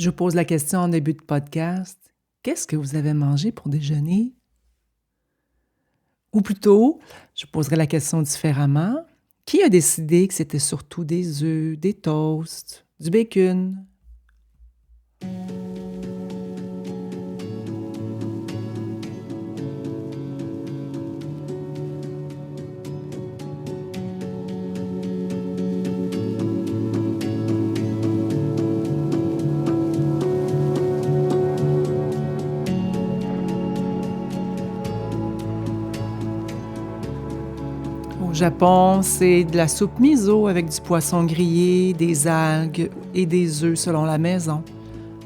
Je vous pose la question en début de podcast. Qu'est-ce que vous avez mangé pour déjeuner? Ou plutôt, je poserai la question différemment. Qui a décidé que c'était surtout des œufs, des toasts, du bacon? Au Japon, c'est de la soupe miso avec du poisson grillé, des algues et des œufs selon la maison.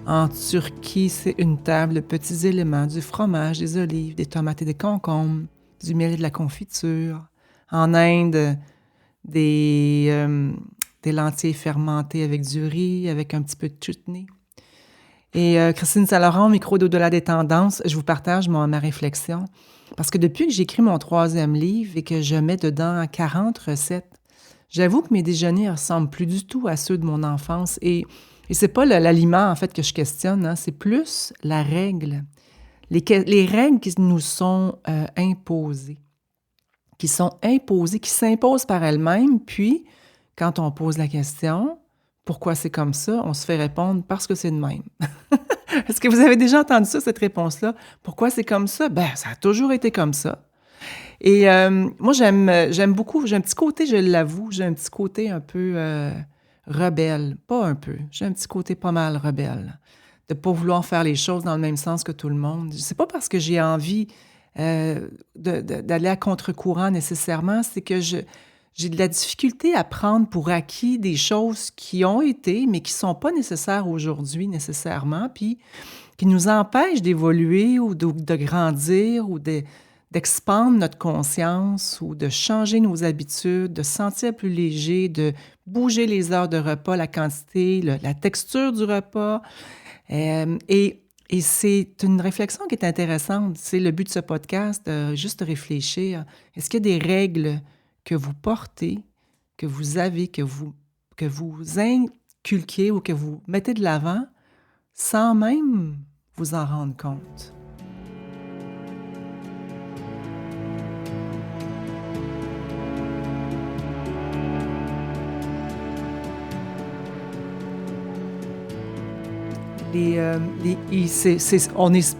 En Turquie, c'est une table de petits éléments, du fromage, des olives, des tomates et des concombres, du miel et de la confiture. En Inde, des, euh, des lentilles fermentées avec du riz, avec un petit peu de chutney. Et Christine Saint-Laurent, au micro d'Au-delà des tendances, je vous partage ma réflexion. Parce que depuis que j'écris mon 3e livre et que je mets dedans 40 recettes, j'avoue que mes déjeuners ressemblent plus du tout à ceux de mon enfance. Et c'est pas l'aliment, en fait, que je questionne, hein, c'est plus la règle. Les règles qui nous sont imposées, qui s'imposent par elles-mêmes. Puis, quand on pose la question, pourquoi c'est comme ça, on se fait répondre parce que c'est de même. Est-ce que vous avez déjà entendu ça, cette réponse-là? Pourquoi c'est comme ça? Ben, ça a toujours été comme ça. Et moi, j'aime beaucoup, j'ai un petit côté, je l'avoue, j'ai un petit côté un peu rebelle. Pas un peu, j'ai un petit côté pas mal rebelle. De ne pas vouloir faire les choses dans le même sens que tout le monde. C'est pas parce que j'ai envie d'aller à contre-courant nécessairement, c'est que j'ai de la difficulté à prendre pour acquis des choses qui ont été, mais qui ne sont pas nécessaires aujourd'hui nécessairement, puis qui nous empêchent d'évoluer ou de grandir ou d'expandre notre conscience ou de changer nos habitudes, de se sentir plus léger, de bouger les heures de repas, la quantité, la texture du repas. Et c'est une réflexion qui est intéressante. C'est le but de ce podcast, juste de réfléchir. Est-ce qu'il y a des règles que vous portez, que vous avez, que vous inculquez ou que vous mettez de l'avant sans même vous en rendre compte? On est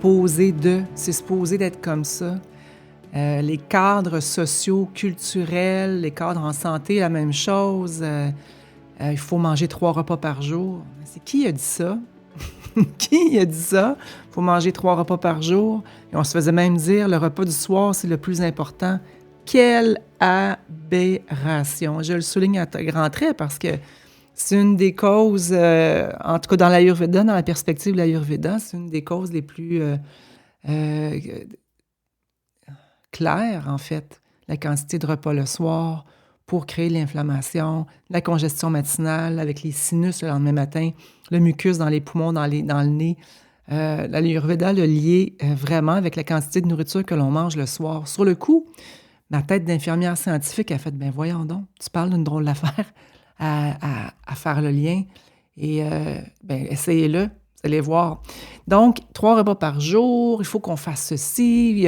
c'est supposé d'être comme ça. Les cadres sociaux, culturels, les cadres en santé, la même chose. Il faut manger 3 repas par jour. C'est qui a dit ça? Qui a dit ça? Il faut manger 3 repas par jour. Et on se faisait même dire, le repas du soir, c'est le plus important. Quelle aberration! Je le souligne à grands traits parce que c'est une des causes, en tout cas dans l'Ayurveda, dans la perspective de l'Ayurveda, c'est une des causes les plus euh, claires, en fait. La quantité de repas le soir pour créer l'inflammation, la congestion matinale avec les sinus le lendemain matin, le mucus dans les poumons, dans le nez. L'Ayurveda le lié vraiment avec la quantité de nourriture que l'on mange le soir. Sur le coup, ma tête d'infirmière scientifique a fait « Ben voyons donc, tu parles d'une drôle d'affaire à faire le lien. Et ben, essayez-le, vous allez voir. » Donc, 3 repas par jour, il faut qu'on fasse ceci.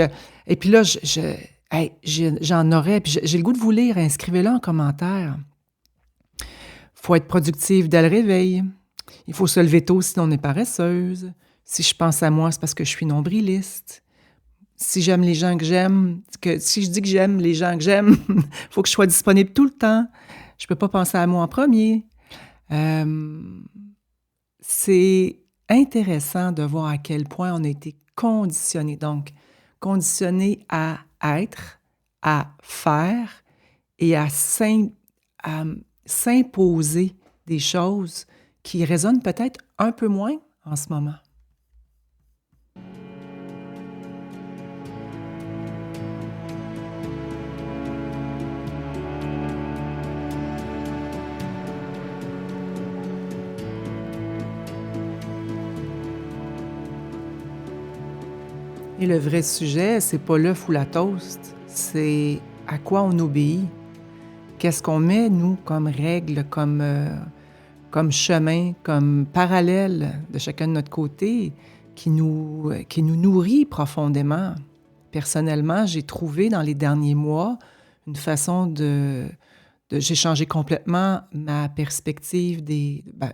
Et puis là, j'en aurais, puis j'ai le goût de vous lire, inscrivez-le en commentaire. Il faut être productive dès le réveil. Il faut se lever tôt sinon on est paresseuse. Si je pense à moi, c'est parce que je suis nombriliste. Si j'aime les gens que j'aime, si je dis que j'aime les gens que j'aime, il faut que je sois disponible tout le temps. Je ne peux pas penser à moi en premier. C'est intéressant de voir à quel point on a été conditionné. Donc, conditionné à être, à faire et à s'imposer des choses qui résonnent peut-être un peu moins en ce moment. Et le vrai sujet, c'est pas l'œuf ou la toast, c'est à quoi on obéit. Qu'est-ce qu'on met, nous, comme règle, comme chemin, comme parallèle de chacun de notre côté, qui nous nourrit profondément. Personnellement, j'ai trouvé dans les derniers mois une façon j'ai changé complètement ma perspective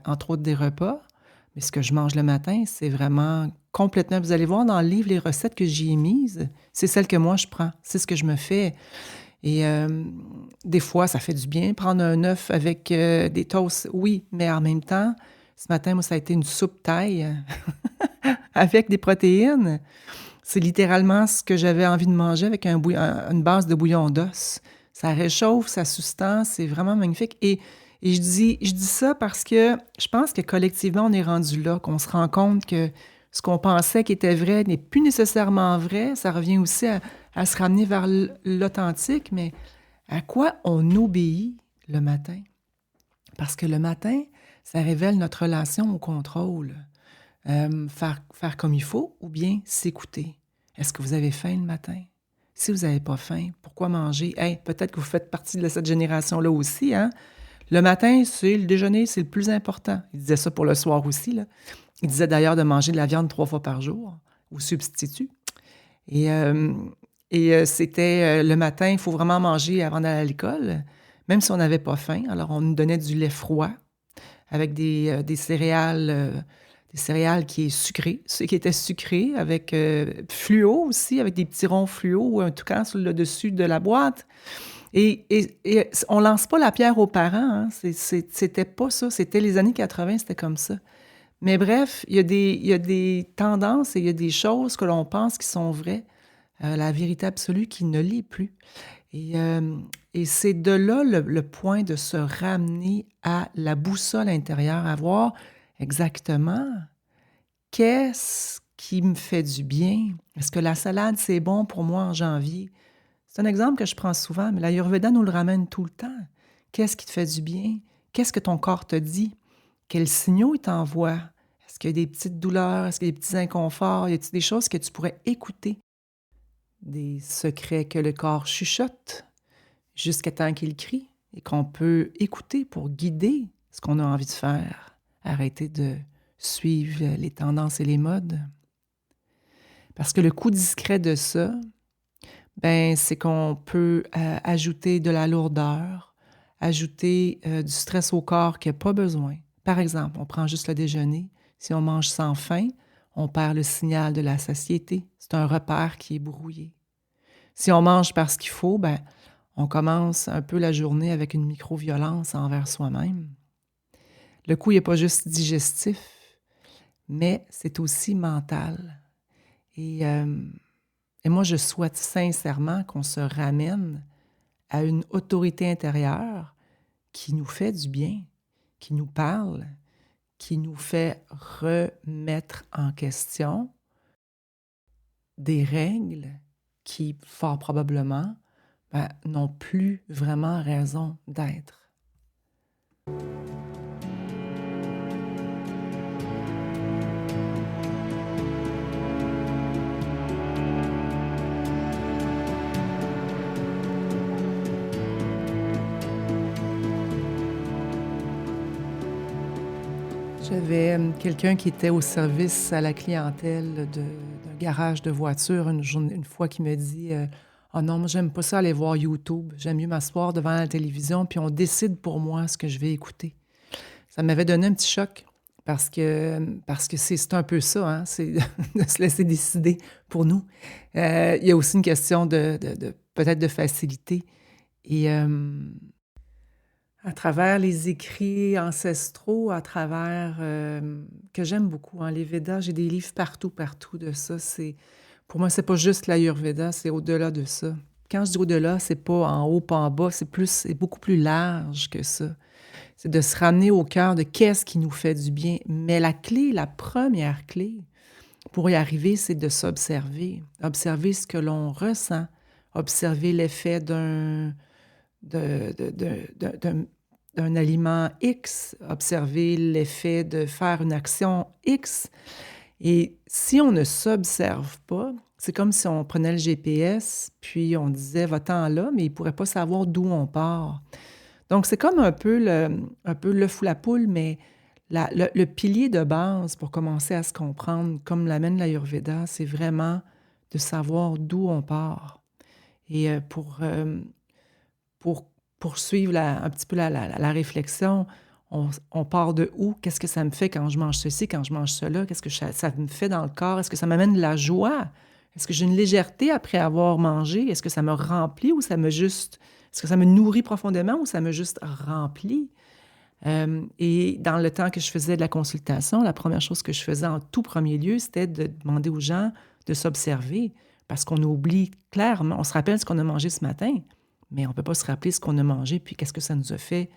entre autres des repas, mais ce que je mange le matin, c'est vraiment complètement... Vous allez voir dans le livre les recettes que j'y ai mises, c'est celles que moi je prends, c'est ce que je me fais. Et des fois, ça fait du bien prendre un œuf avec des toasts, oui, mais en même temps, ce matin, moi, ça a été une soupe thaï avec des protéines. C'est littéralement ce que j'avais envie de manger avec une base de bouillon d'os. Ça réchauffe, ça sustance, c'est vraiment magnifique. Et je dis ça parce que je pense que collectivement, on est rendu là, qu'on se rend compte que ce qu'on pensait qui était vrai n'est plus nécessairement vrai. Ça revient aussi à se ramener vers l'authentique, mais à quoi on obéit le matin? Parce que le matin, ça révèle notre relation au contrôle. Faire comme il faut ou bien s'écouter. Est-ce que vous avez faim le matin? Si vous n'avez pas faim, pourquoi manger? Hey, peut-être que vous faites partie de cette génération-là aussi, hein? Le matin, c'est le déjeuner, c'est le plus important. Il disait ça pour le soir aussi, là. Il disait d'ailleurs de manger de la viande 3 fois par jour, ou substitut. Et, c'était le matin, il faut vraiment manger avant d'aller à l'école, même si on n'avait pas faim. Alors, on nous donnait du lait froid avec des céréales qui est sucré, qui étaient sucrées, avec fluo aussi, avec des petits ronds fluo ou un toucan sur le dessus de la boîte. Et on lance pas la pierre aux parents, hein. C'était pas ça. C'était les années 80, c'était comme ça. Mais bref, il y a des tendances et il y a des choses que l'on pense qui sont vraies. La vérité absolue qui ne l'est plus. Et, euh, et c'est de là le point de se ramener à la boussole intérieure, à voir exactement qu'est-ce qui me fait du bien. Est-ce que la salade, c'est bon pour moi en janvier? C'est un exemple que je prends souvent, mais l'Ayurveda nous le ramène tout le temps. Qu'est-ce qui te fait du bien? Qu'est-ce que ton corps te dit? Quels signaux il t'envoie? Est-ce qu'il y a des petites douleurs? Est-ce qu'il y a des petits inconforts? Y a-t-il des choses que tu pourrais écouter? Des secrets que le corps chuchote jusqu'à temps qu'il crie et qu'on peut écouter pour guider ce qu'on a envie de faire. Arrêter de suivre les tendances et les modes. Parce que le coût discret de ça, c'est qu'on peut ajouter de la lourdeur, ajouter du stress au corps qui n'a pas besoin. Par exemple, on prend juste le déjeuner. Si on mange sans faim, on perd le signal de la satiété. C'est un repère qui est brouillé. Si on mange parce qu'il faut, on commence un peu la journée avec une micro-violence envers soi-même. Le coup, il n'est pas juste digestif, mais c'est aussi mental. Et moi, je souhaite sincèrement qu'on se ramène à une autorité intérieure qui nous fait du bien, qui nous parle, qui nous fait remettre en question des règles qui, fort probablement, n'ont plus vraiment raison d'être. J'avais quelqu'un qui était au service à la clientèle d'un garage de voitures une fois qui me dit « Ah non, moi j'aime pas ça aller voir YouTube. J'aime mieux m'asseoir devant la télévision puis on décide pour moi ce que je vais écouter. » Ça m'avait donné un petit choc parce que c'est un peu ça, hein, c'est de se laisser décider pour nous. Il y a aussi une question peut-être de facilité. Et à travers les écrits ancestraux, à travers que j'aime beaucoup, hein, les Védas, j'ai des livres partout de ça. Pour moi, c'est pas juste l'Ayurveda, c'est au-delà de ça. Quand je dis au-delà, c'est pas en haut, pas en bas, c'est beaucoup plus large que ça. C'est de se ramener au cœur de qu'est-ce qui nous fait du bien. Mais la première clé pour y arriver, c'est de s'observer. Observer ce que l'on ressent. Observer l'effet d'un aliment X, observer l'effet de faire une action X. Et si on ne s'observe pas, c'est comme si on prenait le GPS, puis on disait « va-t'en là », mais il ne pourrait pas savoir d'où on part. Donc, c'est comme un peu l'œuf ou la poule, mais le pilier de base pour commencer à se comprendre, comme l'amène l'Ayurveda, c'est vraiment de savoir d'où on part. Et pour poursuivre un petit peu la réflexion, on part de où? Qu'est-ce que ça me fait quand je mange ceci, quand je mange cela? Qu'est-ce que ça me fait dans le corps? Est-ce que ça m'amène de la joie? Est-ce que j'ai une légèreté après avoir mangé? Est-ce que ça me remplit ou ça me juste... Est-ce que ça me nourrit profondément ou ça me juste remplit? Et dans le temps que je faisais de la consultation, la première chose que je faisais en tout premier lieu, c'était de demander aux gens de s'observer parce qu'on oublie clairement, on se rappelle ce qu'on a mangé ce matin, mais on ne peut pas se rappeler ce qu'on a mangé puis qu'est-ce que ça nous a fait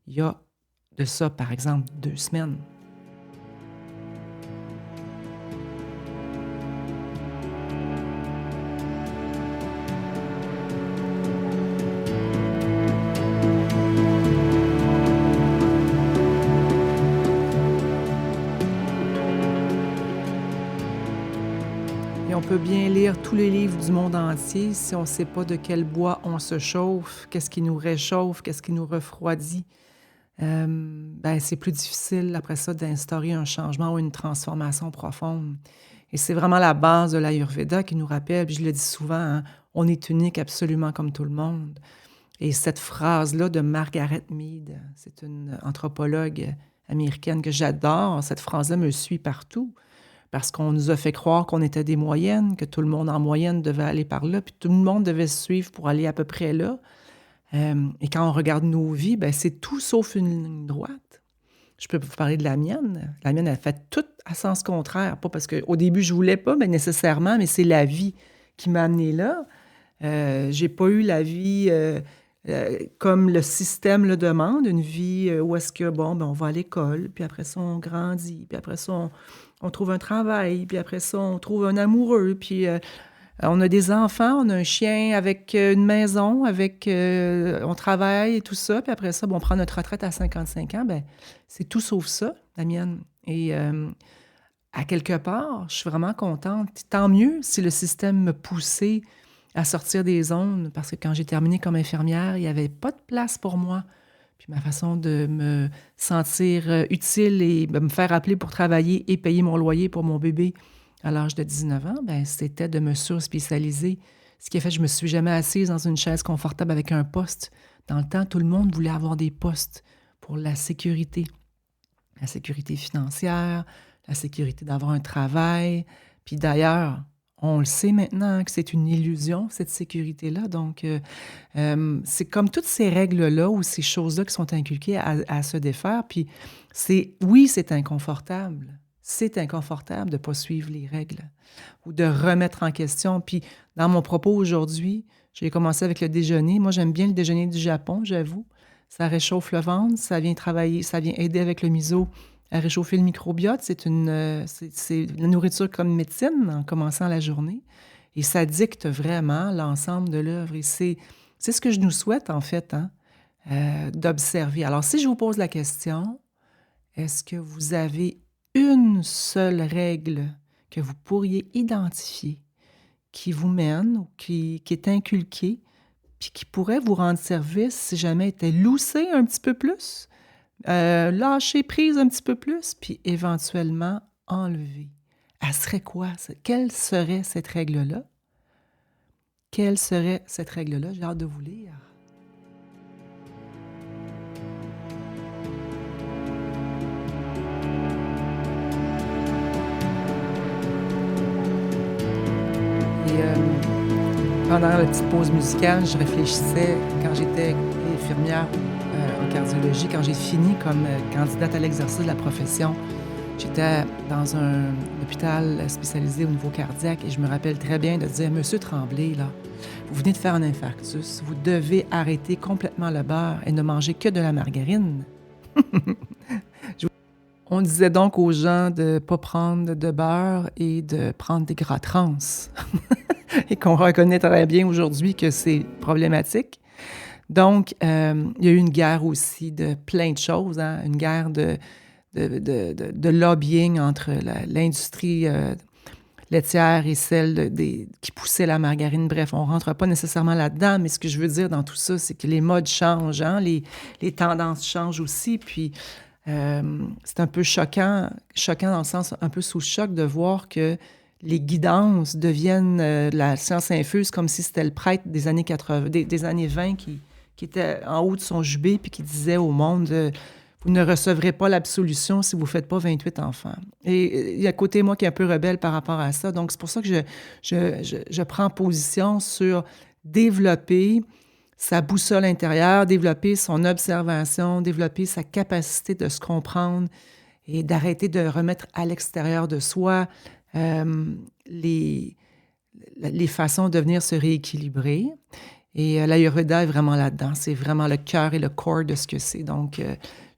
il y a de ça, par exemple, 2 semaines. Et on peut bien lire tous les livres du monde entier si on ne sait pas de quel bois on se chauffe, qu'est-ce qui nous réchauffe, qu'est-ce qui nous refroidit. Ben, c'est plus difficile après ça d'instaurer un changement ou une transformation profonde. Et c'est vraiment la base de l'Ayurveda qui nous rappelle, puis je le dis souvent, hein, on est unique absolument comme tout le monde. Et cette phrase-là de Margaret Mead, c'est une anthropologue américaine que j'adore, cette phrase-là me suit partout parce qu'on nous a fait croire qu'on était des moyennes, que tout le monde en moyenne devait aller par là, puis tout le monde devait se suivre pour aller à peu près là. Et quand on regarde nos vies, ben, c'est tout sauf une ligne droite. Je peux vous parler de la mienne. La mienne, elle fait tout à sens contraire. Pas parce qu'au début, je voulais pas, mais nécessairement, mais c'est la vie qui m'a amenée là. J'ai pas eu la vie comme le système le demande, une vie où est-ce que, bon, ben, on va à l'école, puis après ça, on grandit, puis après ça, on trouve un travail, puis après ça, on trouve un amoureux, puis on a des enfants, on a un chien avec une maison, on travaille et tout ça, puis après ça, bon, on prend notre retraite à 55 ans, ben c'est tout sauf ça, la mienne. Et à quelque part, je suis vraiment contente. Tant mieux si le système me poussait à sortir des zones, parce que quand j'ai terminé comme infirmière, il n'y avait pas de place pour moi. Puis ma façon de me sentir utile et de me faire appeler pour travailler et payer mon loyer pour mon bébé à l'âge de 19 ans, ben, c'était de me surspécialiser. Ce qui a fait que je me suis jamais assise dans une chaise confortable avec un poste. Dans le temps, tout le monde voulait avoir des postes pour la sécurité financière, la sécurité d'avoir un travail. Puis d'ailleurs, on le sait maintenant que c'est une illusion, cette sécurité-là. Donc, c'est comme toutes ces règles-là ou ces choses-là qui sont inculquées à se défaire. Puis, oui, c'est inconfortable. C'est inconfortable de ne pas suivre les règles ou de remettre en question. Puis, dans mon propos aujourd'hui, j'ai commencé avec le déjeuner. Moi, j'aime bien le déjeuner du Japon, j'avoue. Ça réchauffe le ventre, ça vient travailler, ça vient aider avec le miso à réchauffer le microbiote. C'est la nourriture comme médecine en commençant la journée. Et ça dicte vraiment l'ensemble de l'œuvre. Et c'est ce que je nous souhaite, en fait, hein, d'observer. Alors, si je vous pose la question, est-ce que vous avez une seule règle que vous pourriez identifier qui vous mène ou qui est inculquée, puis qui pourrait vous rendre service si jamais elle était loussée un petit peu plus, lâcher prise un petit peu plus, puis éventuellement enlever. Elle serait quoi? Quelle serait cette règle-là? Quelle serait cette règle-là? J'ai hâte de vous lire. Et pendant la petite pause musicale, je réfléchissais quand j'étais infirmière en cardiologie, quand j'ai fini comme candidate à l'exercice de la profession. J'étais dans un hôpital spécialisé au niveau cardiaque et je me rappelle très bien de dire « Monsieur Tremblay, là, vous venez de faire un infarctus, vous devez arrêter complètement le beurre et ne manger que de la margarine. » On disait donc aux gens de ne pas prendre de beurre et de prendre des gras trans. Et qu'on reconnaît très bien aujourd'hui que c'est problématique. Donc, il y a eu une guerre aussi de plein de choses, hein? Une guerre de lobbying entre l'industrie, laitière et celle qui poussait la margarine. Bref, on ne rentre pas nécessairement là-dedans, mais ce que je veux dire dans tout ça, c'est que les modes changent, hein, les tendances changent aussi. Puis, c'est un peu choquant dans le sens un peu sous choc de voir que les guidances deviennent la science infuse comme si c'était le prêtre des années 80, des années 20 qui était en haut de son jubé puis qui disait au monde vous ne recevrez pas l'absolution si vous ne faites pas 28 enfants. Et il y a un côté moi qui est un peu rebelle par rapport à ça. Donc, c'est pour ça que je prends position sur développer sa boussole intérieure, développer son observation, développer sa capacité de se comprendre et d'arrêter de remettre à l'extérieur de soi les façons de venir se rééquilibrer. Et l'Ayurveda est vraiment là-dedans. C'est vraiment le cœur et le corps de ce que c'est. Donc,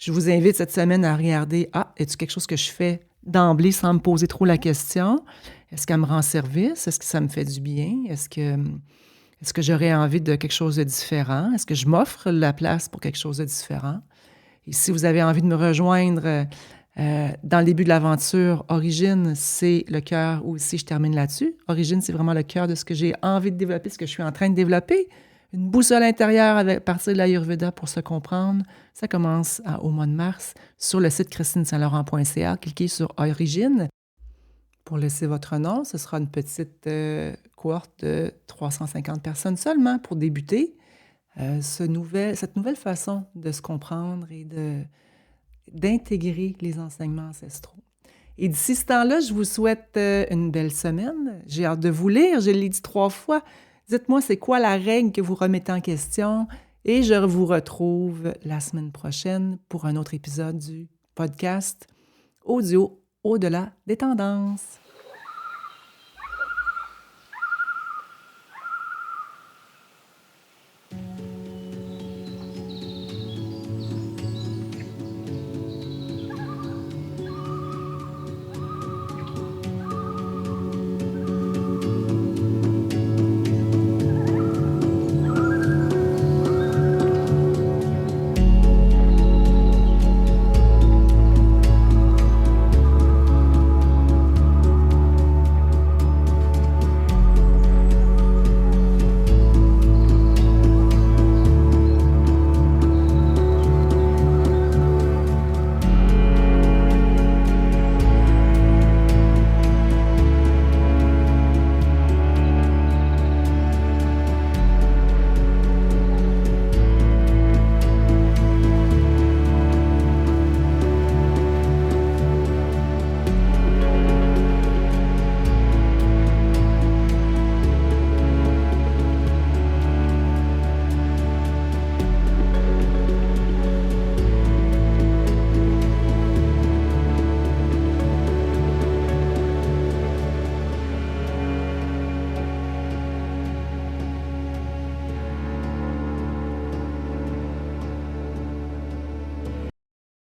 je vous invite cette semaine à regarder, est-ce quelque chose que je fais d'emblée sans me poser trop la question? Est-ce qu'elle me rend service? Est-ce que ça me fait du bien? Est-ce que j'aurais envie de quelque chose de différent? Est-ce que je m'offre la place pour quelque chose de différent? Et si vous avez envie de me rejoindre dans le début de l'aventure, Origine, c'est le cœur aussi, je termine là-dessus. Origine, c'est vraiment le cœur de ce que j'ai envie de développer, ce que je suis en train de développer. Une boussole intérieure à partir de l'Ayurveda pour se comprendre. Ça commence au mois de mars sur le site christinesaintlaurent.ca. Cliquez sur Origine pour laisser votre nom. Ce sera une petite cohorte de 350 personnes seulement pour débuter cette nouvelle façon de se comprendre et d'intégrer les enseignements ancestraux. Et d'ici ce temps-là, je vous souhaite une belle semaine. J'ai hâte de vous lire, je l'ai dit 3 fois. Dites-moi, c'est quoi la règle que vous remettez en question? Et je vous retrouve la semaine prochaine pour un autre épisode du podcast audio Au-delà des tendances.